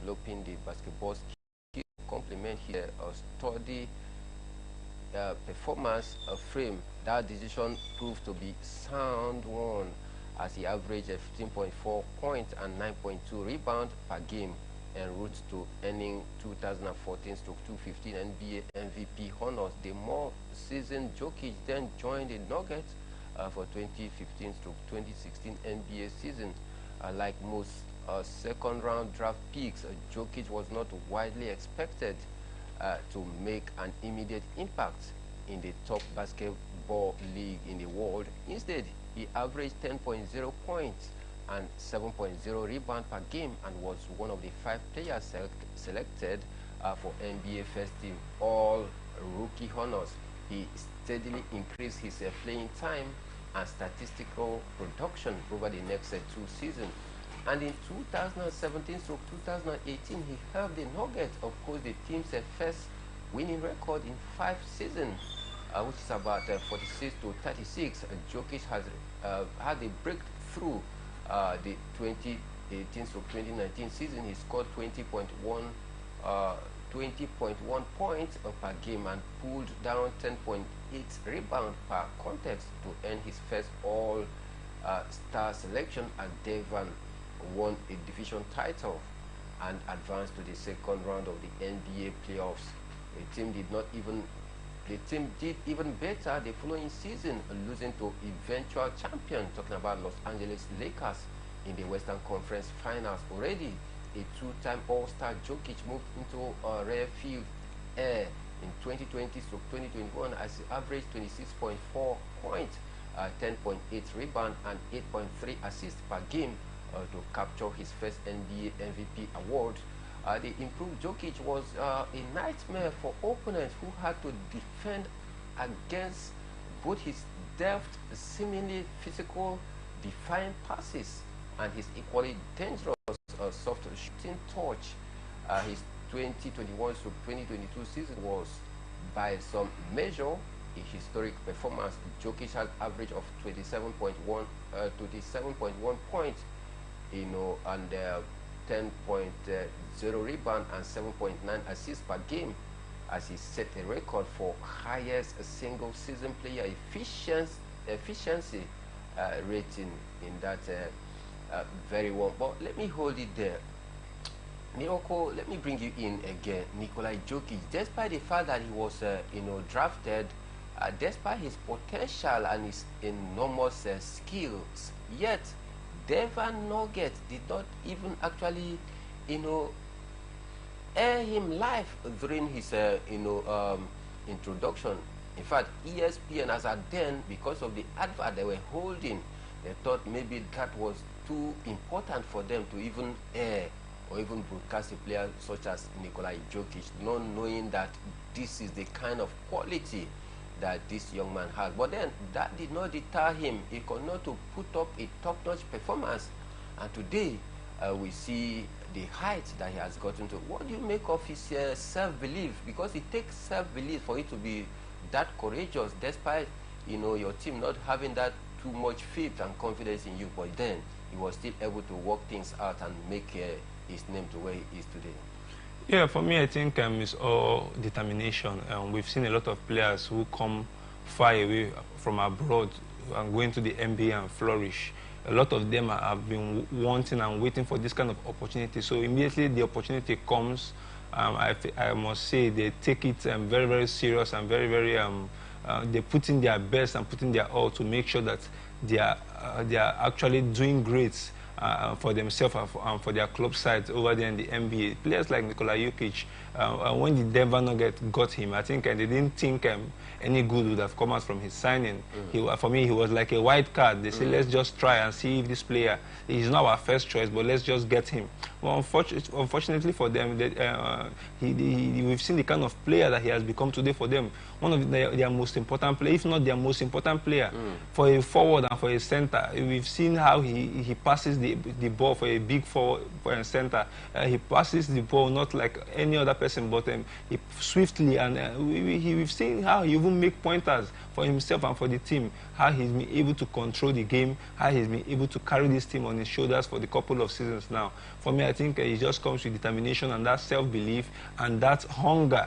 developing the basketball skill, complement his sturdy performance frame. That decision proved to be sound one, as he averaged 15.4 points and 9.2 rebounds per game, en route to earning 2014-215 NBA MVP honors. The more seasoned Jokic then joined the Nuggets for 2015-2016 NBA season. Like most second-round draft picks, Jokic was not widely expected to make an immediate impact in the top basketball league in the world. Instead, he averaged 10.0 points and 7.0 rebounds per game, and was one of the 5 players selected for NBA First Team All Rookie honors. He steadily increased his playing time and statistical production over the next 2 seasons. And in 2017-2018, he helped the Nuggets uphold the team's first winning record in 5 seasons, which is about 46-36. Jokic has had a breakthrough the 2018-2019 season. He scored 20.1 points per game and pulled down 10.8 rebounds per contest to earn his first All-Star selection, as Denver won a division title and advanced to the second round of the NBA playoffs. The team did even better the following season, losing to eventual champion, talking about Los Angeles Lakers, in the Western Conference Finals. Already a 2-time All-Star, Jokic moved into rarefield air in 2020-2021 as he averaged 26.4 points, 10.8 rebounds and 8.3 assists per game to capture his first NBA MVP award. The improved Jokic was a nightmare for opponents who had to defend against both his deft, seemingly physical, defiant passes and his equally dangerous soft shooting touch. His 2021-2022 season was, by some measure, a historic performance. Jokic had average of 27.1 points, and 10.0 rebound and 7.9 assists per game, as he set a record for highest single season player efficiency rating in that very one. But let me hold it there. Miroko, let me bring you in again. Nikola Jokic, despite the fact that he was drafted, despite his potential and his enormous skills, yet Denver Nuggets did not even actually air him live during his introduction. In fact, ESPN, as at then, because of the advert they were holding, they thought maybe that was too important for them to even air or even broadcast a player such as Nikola Jokic, not knowing that this is the kind of quality that this young man has. But then that did not deter him. He continued to put up a top-notch performance, and today we see the height that he has gotten to. What do you make of his self-belief? Because it takes self-belief for you to be that courageous, despite your team not having that too much faith and confidence in you. But then he was still able to work things out and make his name to where he is today. Yeah, for me, I think it's all determination. We've seen a lot of players who come far away from abroad and go into the NBA and flourish. A lot of them have been wanting and waiting for this kind of opportunity. So immediately the opportunity comes, I must say they take it very, very serious and very, very, they put in their best and put in their all to make sure that they are actually doing great for themselves and for their club sides over there in the NBA. Players like Nikola Jokic, when the Denver Nuggets got him, I think they didn't think any good would have come out from his signing. For me, he was like a white card. They said, let's just try and see if this player is not our first choice, but let's just get him. Well, unfortunately for them, we've seen the kind of player that he has become today for them. One of their most important players, if not their most important player, for a forward and for a center. We've seen how he passes the ball for a big forward for a center. He passes the ball not like any other person, but he swiftly, and we've seen how he even make pointers for himself and for the team, how he's been able to control the game, how he's been able to carry this team on his shoulders for the couple of seasons now. For me, I think it just comes with determination and that self-belief and that hunger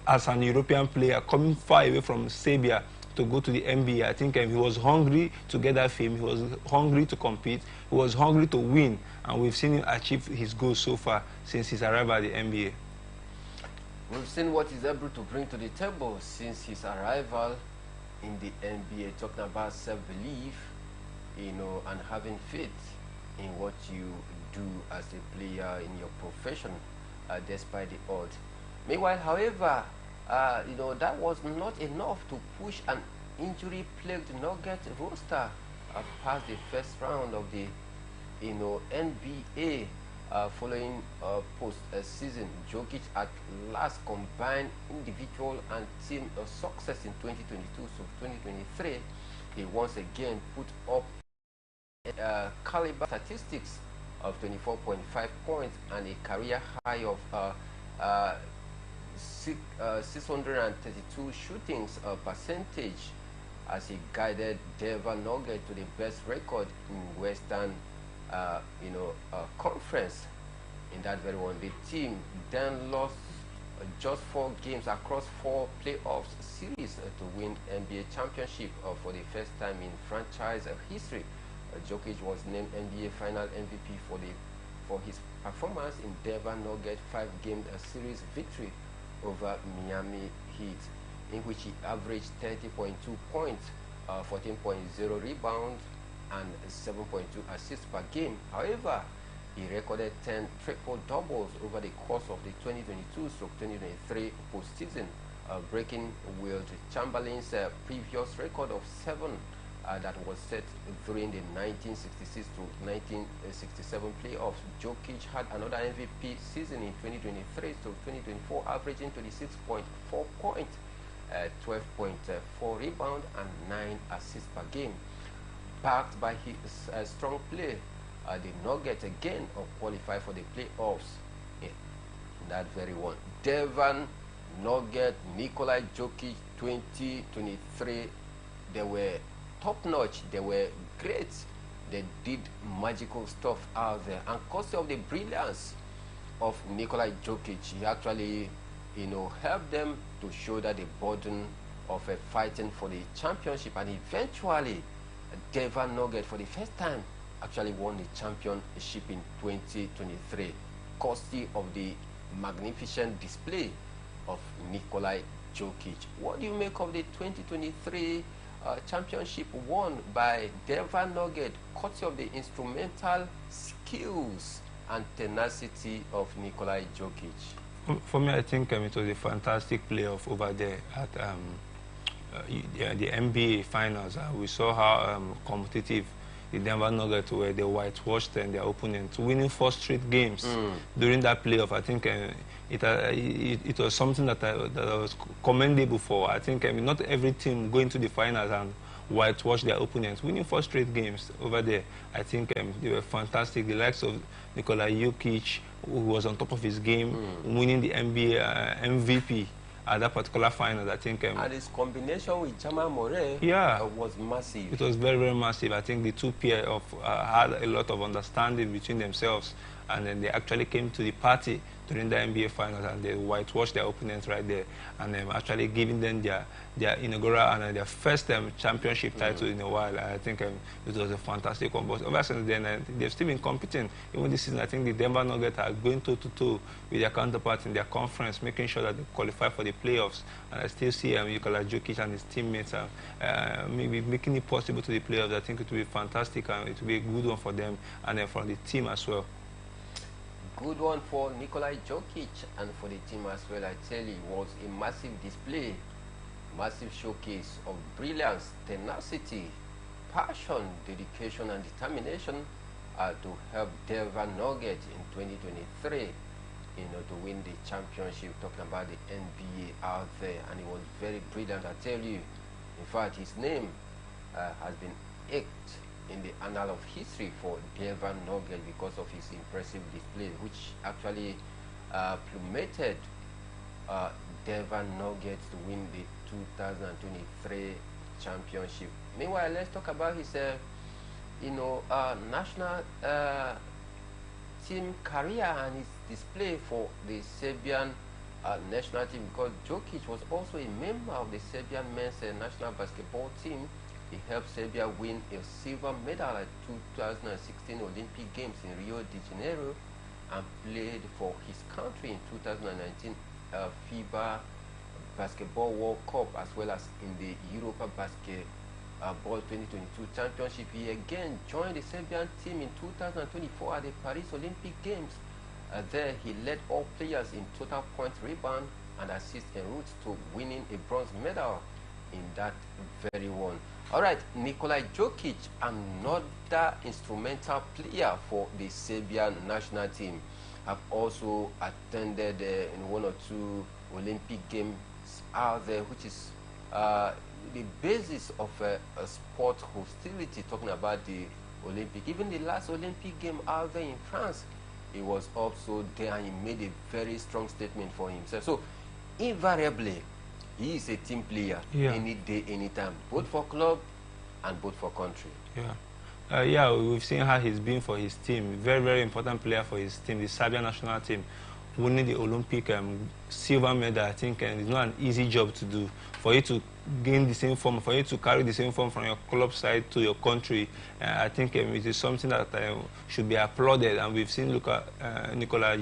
as an European player coming far away from Serbia to go to the NBA. I think he was hungry to get that fame. He was hungry to compete. He was hungry to win. And we've seen him achieve his goals so far since his arrival at the NBA. We've seen what he's able to bring to the table since his arrival in the NBA, talking about self-belief, you know, and having faith in what you do as a player in your profession, despite the odds. Meanwhile, however, you know, that was not enough to push an injury-plagued Nugget roster past the first round of the, you know, NBA. Following post-season, Jokic at last combined individual and team success in 2022. So 2023, he once again put up caliber statistics of 24.5 points and a career high of 632 shootings percentage, as he guided Denver Nuggets to the best record in Western conference. In that very one, the team then lost just 4 games across 4 playoffs series to win NBA championship for the first time in franchise history. Jokic was named NBA Final MVP for his performance in Denver Nuggets 5-game series victory over Miami Heat, in which he averaged 30.2 points, 14.0 rebounds, and 7.2 assists per game. However, he recorded 10 triple-doubles over the course of the 2022-2023 postseason, breaking Wilt Chamberlain's previous record of 7 that was set during the 1966 to 1967 playoffs. Jokic had another MVP season in 2023 to 2024, averaging 26.4 points, 12.4 rebounds, and 9 assists per game. Backed by his strong play, the Nuggets again qualified for the playoffs in that very one. Denver Nuggets, Nikola Jokic 2023, they were top-notch, they were great, they did magical stuff out there, and because of the brilliance of Nikola Jokic, he actually, you know, helped them to shoulder the burden of fighting for the championship, and eventually Denver Nuggets for the first time actually won the championship in 2023, courtesy of the magnificent display of Nikola Jokic. What do you make of the 2023 championship won by Denver Nuggets, courtesy of the instrumental skills and tenacity of Nikola Jokic? For me, I think it was a fantastic playoff over there at the NBA Finals. We saw how competitive the Denver Nuggets were. They whitewashed their opponents, winning 4 straight games during that playoff. I think it was something that was commendable for. I think not every team going to the finals and whitewash their opponents. Winning 4 straight games over there, I think they were fantastic. The likes of Nikola Jokic, who was on top of his game, winning the NBA MVP at that particular final. I think and his combination with Jamal Murray was massive. It was very, very massive. I think the two pair of had a lot of understanding between themselves, and then they actually came to the party during the NBA finals and they whitewashed their opponents right there, and actually giving them their inaugural and their first championship title in a while. I think it was a fantastic one. But ever since then, they've still been competing. Even this season, I think the Denver Nuggets are going toe-to-toe with their counterparts in their conference, making sure that they qualify for the playoffs. And I still see Nikola Jokic and his teammates maybe making it possible to the playoffs. I think it will be fantastic and it will be a good one for them and then for the team as well. Good one for Nikola Jokic and for the team as well. I tell you, it was a massive display, massive showcase of brilliance, tenacity, passion, dedication, and determination to help Denver Nuggets in 2023, to win the championship. Talking about the NBA out there, and it was very brilliant. I tell you, in fact, his name has been etched in the annal of history for Denver Nuggets because of his impressive display, which actually plummeted Denver Nuggets to win the 2023 championship. Meanwhile, let's talk about his national team career and his display for the Serbian national team, because Jokic was also a member of the Serbian men's national basketball team. He helped Serbia win a silver medal at 2016 Olympic Games in Rio de Janeiro and played for his country in 2019 FIBA Basketball World Cup, as well as in the Europa Basketball 2022 Championship. He again joined the Serbian team in 2024 at the Paris Olympic Games. There he led all players in total points, rebound and assist en route to winning a bronze medal in that very one. All right, Nikola Jokic, another instrumental player for the Serbian national team, have also attended in 1 or 2 Olympic Games out there, which is the basis of a sport hostility, talking about the Olympic. Even the last Olympic game out there in France, he was also there and he made a very strong statement for himself. So invariably, he is a team player, any day, anytime, both for club and both for country. Yeah, we've seen how he's been for his team. Very, very important player for his team, the Serbian national team. Winning the Olympic silver medal, I think, is not an easy job to do. For you to gain the same form, for you to carry the same form from your club side to your country, I think it is something that should be applauded. And we've seen Nikola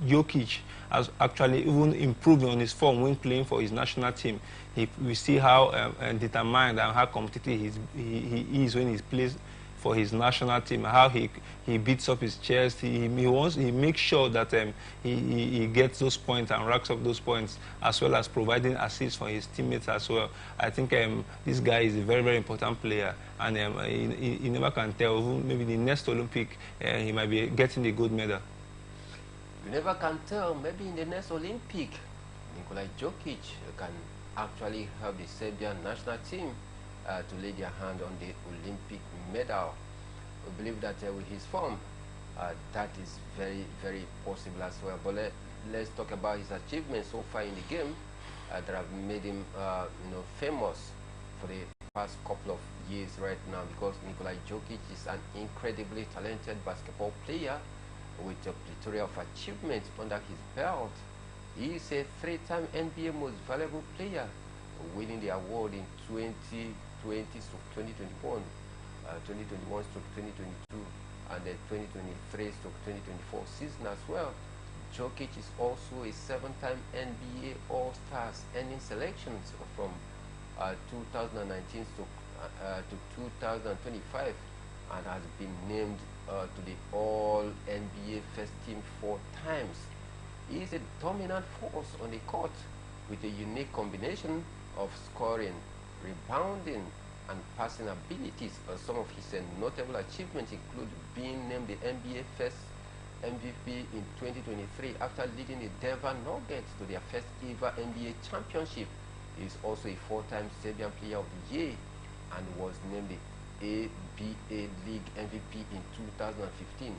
Jokic has actually even improved on his form when playing for his national team. We see how determined and how competitive he is when he plays for his national team, how he beats up his chest. He makes sure that he gets those points and racks up those points, as well as providing assists for his teammates as well. I think this guy is a very, very important player, and he never can tell. Maybe the next Olympic, he might be getting the gold medal. You never can tell. Maybe in the next Olympic, Nikola Jokic can actually help the Serbian national team to lay their hand on the Olympic medal. We believe that with his form, that is very, very possible as well. But let's talk about his achievements so far in the game that have made him, famous for the past couple of years right now, because Nikola Jokic is an incredibly talented basketball player with a plethora of achievements under his belt. He is a 3-time NBA Most Valuable Player, winning the award in 2020 to 2021, 2021 to 2022, and the 2023 to 2024 season as well. Jokic is also a 7-time NBA All-Stars, earning selections from 2019 to 2025, and has been named to the All-NBA First Team 4 times. He is a dominant force on the court with a unique combination of scoring, rebounding, and passing abilities. Some of his notable achievements include being named the NBA First MVP in 2023 after leading the Denver Nuggets to their first ever NBA championship. He is also a 4-time Serbian Player of the Year and was named the ABA League MVP in 2015.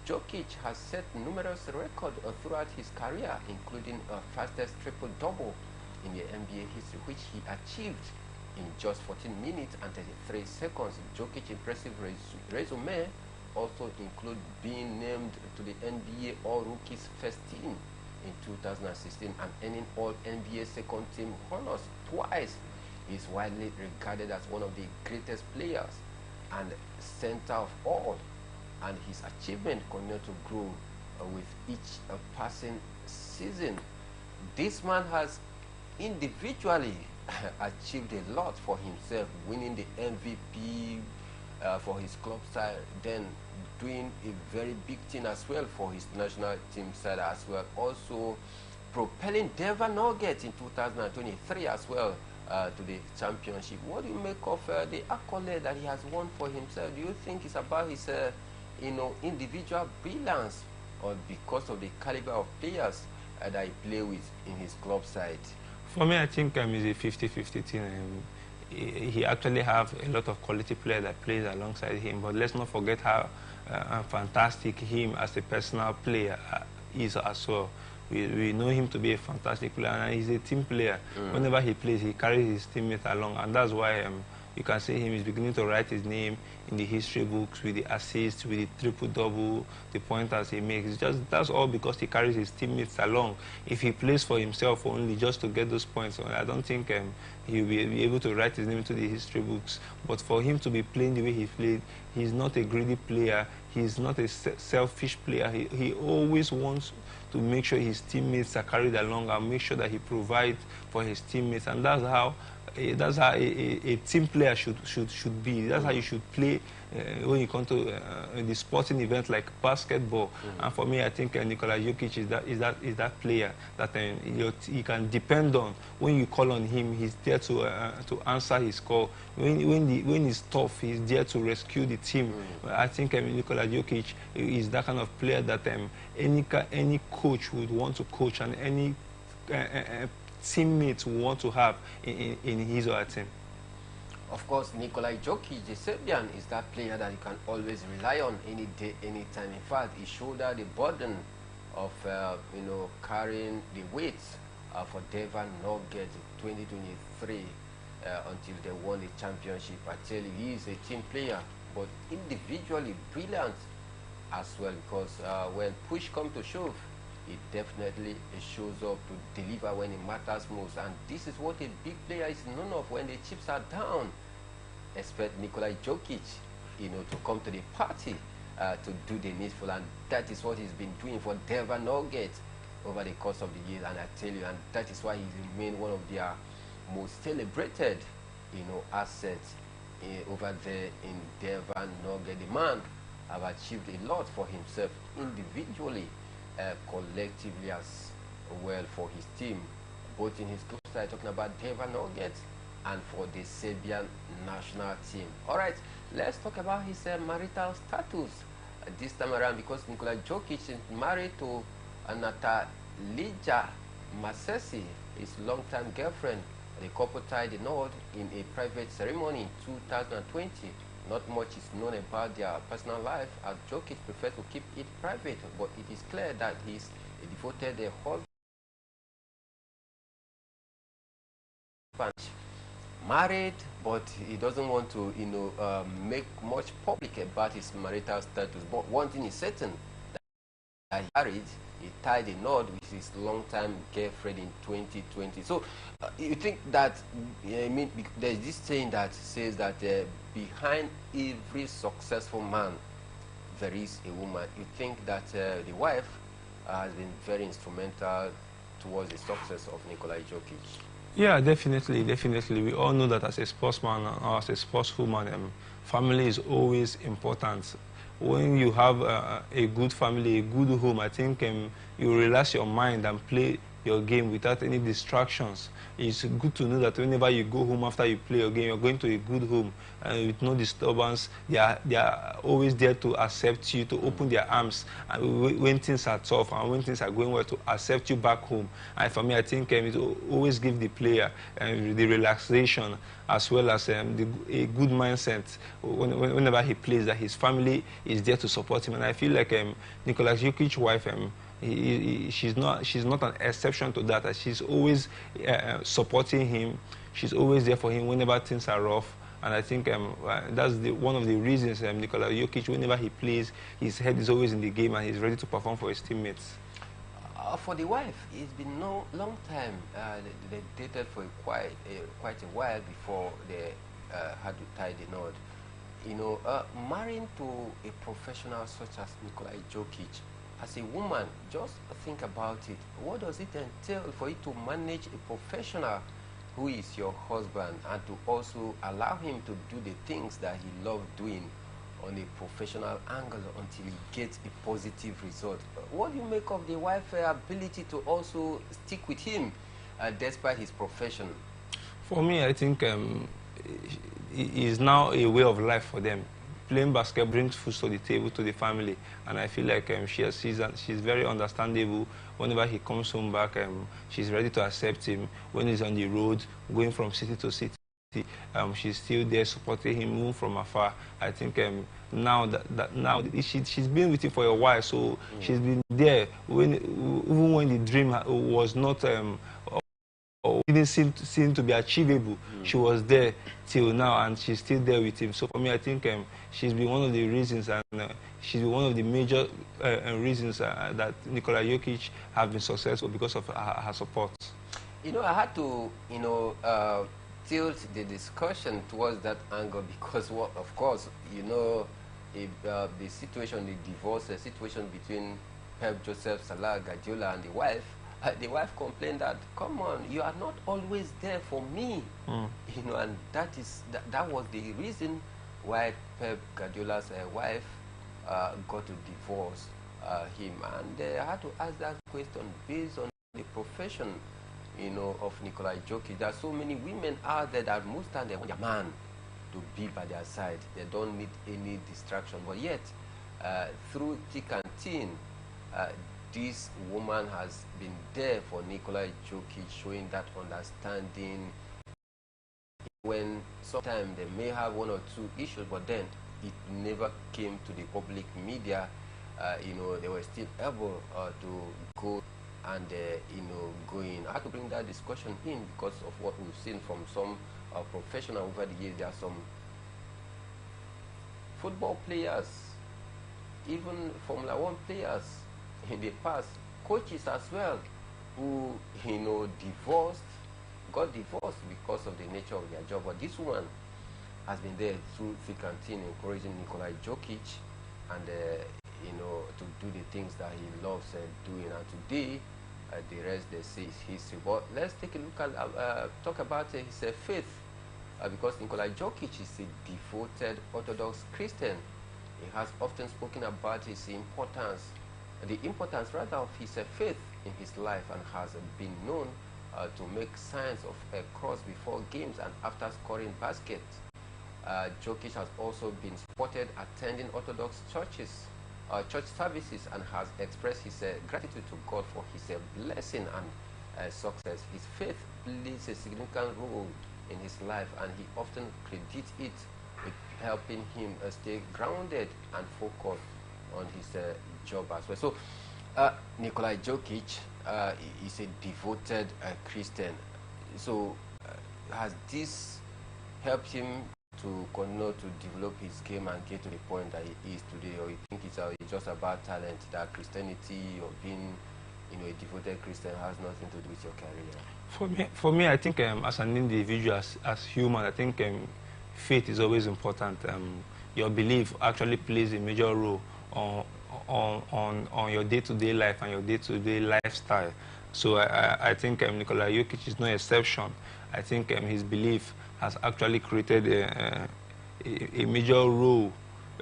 Jokic has set numerous records throughout his career, including fastest triple-double in the NBA history, which he achieved in just 14 minutes and 33 seconds. Jokic's impressive resume also includes being named to the NBA All-Rookies First Team in 2016 and earning All-NBA Second Team honors twice. He is widely regarded as one of the greatest players and center of all, and his achievement continues to grow with each passing season. This man has individually achieved a lot for himself, winning the MVP for his club side, then doing a very big thing as well for his national team side as well, also propelling Denver Nuggets in 2023 as well to the championship. What do you make of the accolade that he has won for himself? Do you think it's about his individual brilliance, or because of the caliber of players that he play with in his club side? For me, I think it's a 50-50 thing. He actually have a lot of quality players that plays alongside him, but let's not forget how fantastic him as a personal player is as well. We know him to be a fantastic player, and he's a team player. Whenever he plays, he carries his teammates along, and that's why you can see him is beginning to write his name in the history books with the assists, with the triple-double, the pointers he makes. It's just, that's all because he carries his teammates along. If he plays for himself only just to get those points, I don't think he'll be able to write his name into the history books. But for him to be playing the way he played, he's not a greedy player. He's not a selfish player. He always wants to make sure his teammates are carried along and make sure that he provides for his teammates. And that's how a team player should be. That's how you should play when you come to the sporting event like basketball. And for me, I think Nikola Jokic is that player that you can depend on. When you call on him, he's there to answer his call. When he's tough, he's there to rescue the team. I think Nikola Jokic is that kind of player that any coach would want to coach, and any teammates want to have in his or her team. Of course, Nikola Jokic, the Serbian, is that player that you can always rely on any day, any time. In fact, he shouldered the burden of carrying the weight for Denver Nuggets in 2023 until they won the championship. I tell you, he is a team player, but individually brilliant as well, because when push comes to shove, it definitely shows up to deliver when it matters most. And this is what a big player is known of. When the chips are down, expect Nikola Jokic to come to the party to do the needful, and that is what he's been doing for Denver Nuggets over the course of the years. And I tell you, and that is why he's remained one of their most celebrated assets over there in Denver Nuggets. The man have achieved a lot for himself individually, collectively as well for his team, both in his club side, talking about Denver Nuggets, and for the Serbian national team. All right, let's talk about his marital status this time around, because Nikola Jokic is married to Natalija Masesi, his longtime girlfriend. The couple tied the knot in a private ceremony in 2020. Not much is known about their personal life, as Jokic prefers to keep it private, but it is clear that he's a devoted husband. Married, but he doesn't want to, make much public about his marital status. But one thing is certain, that he married, he tied a knot with his longtime girlfriend in 2020. So you think that, there's this saying that says that behind every successful man, there is a woman. You think that the wife has been very instrumental towards the success of Nikola Jokic? Yeah, definitely. We all know that as a sportsman or as a sportswoman, family is always important. When you have a good family, a good home, I think you relax your mind and play your game without any distractions. It's good to know that whenever you go home after you play your game, you're going to a good home with no disturbance. They are always there to accept you, to open their arms when things are tough and when things are going well, to accept you back home. And for me, I think it always gives the player the relaxation as well as a good mindset whenever he plays, that his family is there to support him. And I feel like Nikola Jokic's wife, she's not an exception to that. She's always supporting him. She's always there for him whenever things are rough. And I think that's one of the reasons Nikola Jokic, whenever he plays, his head is always in the game and he's ready to perform for his teammates. For the wife, it's been no long time. They dated for quite a while before they had to tie the knot. Marrying to a professional such as Nikola Jokic, as a woman, just think about it. What does it entail for you to manage a professional who is your husband, and to also allow him to do the things that he loves doing on a professional angle until he gets a positive result? What do you make of the wife's ability to also stick with him despite his profession? For me, I think it is now a way of life for them. Playing basketball brings food to the table, to the family, and I feel like she's very understandable. Whenever he comes home back, she's ready to accept him. When he's on the road, going from city to city, she's still there supporting him, even from afar. I think now she's been with him for a while, so she's been there even when the dream was not didn't seem to be achievable. She was there till now, and she's still there with him. So for me, I think she's been one of the reasons, and she's been one of the major reasons that Nikola Jokic have been successful because of her support. You know, I had to, tilt the discussion towards that angle because, well, of course, you know, if, the situation, the divorce situation between Pep Joseph Salah Guardiola and the wife complained that, come on, you are not always there for me. You know, and that was the reason why Pep Guardiola's wife got to divorce him. And I had to ask that question based on the profession, you know, of Nikola Jokic. There are so many women out there that most times they want their man to be by their side. They don't need any distraction. But yet, through thick and thin, this woman has been there for Nikola Jokic, showing that understanding. When sometimes they may have one or two issues, but then it never came to the public media. You know, they were still able to go and you know, going. I had to bring that discussion in because of what we've seen from some professionals over the years. There are some football players, even Formula One players in the past, coaches as well, who, you know, got divorced because of the nature of their job. But this woman has been there through thick and thin, encouraging Nikola Jokic and you know, to do the things that he loves doing. And today, the rest they say is history. But let's take a look at talk about his faith, because Nikola Jokic is a devoted Orthodox Christian. He has often spoken about his importance, the importance rather of his faith in his life, and has been known to make signs of a cross before games and after scoring baskets. Jokic has also been spotted attending Orthodox church services, and has expressed his gratitude to God for his blessing and success. His faith plays a significant role in his life, and he often credits it with helping him stay grounded and focused on his job as well. So, Nikola Jokic is a devoted Christian. So, has this helped him to continue to develop his game and get to the point that he is today, or you think it's just about talent, that Christianity or being, you know, a devoted Christian has nothing to do with your career? For me, I think as an individual, as human, I think faith is always important. Your belief actually plays a major role on your day-to-day life and your day-to-day lifestyle. So I think Nikola Jokic is no exception. I think his belief has actually created a major role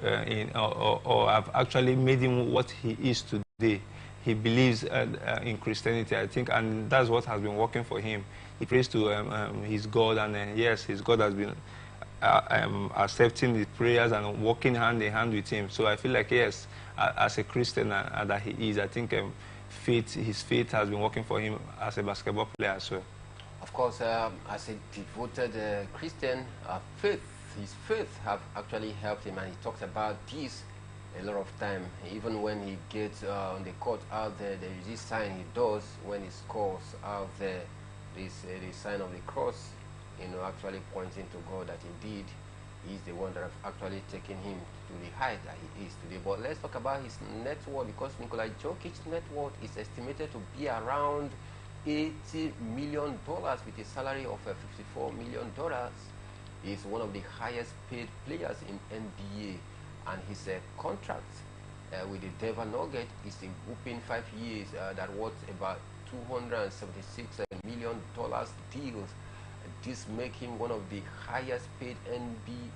or have actually made him what he is today. He believes in Christianity, I think, and that's what has been working for him. He prays to his God, and yes, his God has been accepting his prayers and working hand in hand with him. So I feel like, yes, as a Christian that he is, I think his faith has been working for him as a basketball player as well. Of course, as a devoted Christian, his faith have actually helped him, and he talks about this a lot of time. Even when he gets on the court out there, there is this sign he does when he scores out there, this the sign of the cross, you know, actually pointing to God that indeed he's the one that have actually taken him to the height that he is today. But let's talk about his net worth, because Nikola Jokic's net worth is estimated to be around $80 million with a salary of $54 million. He is one of the highest paid players in NBA, and his contract with the Denver Nuggets is a whooping 5 years that worth about $276 million deals. This makes him one of the highest paid NBA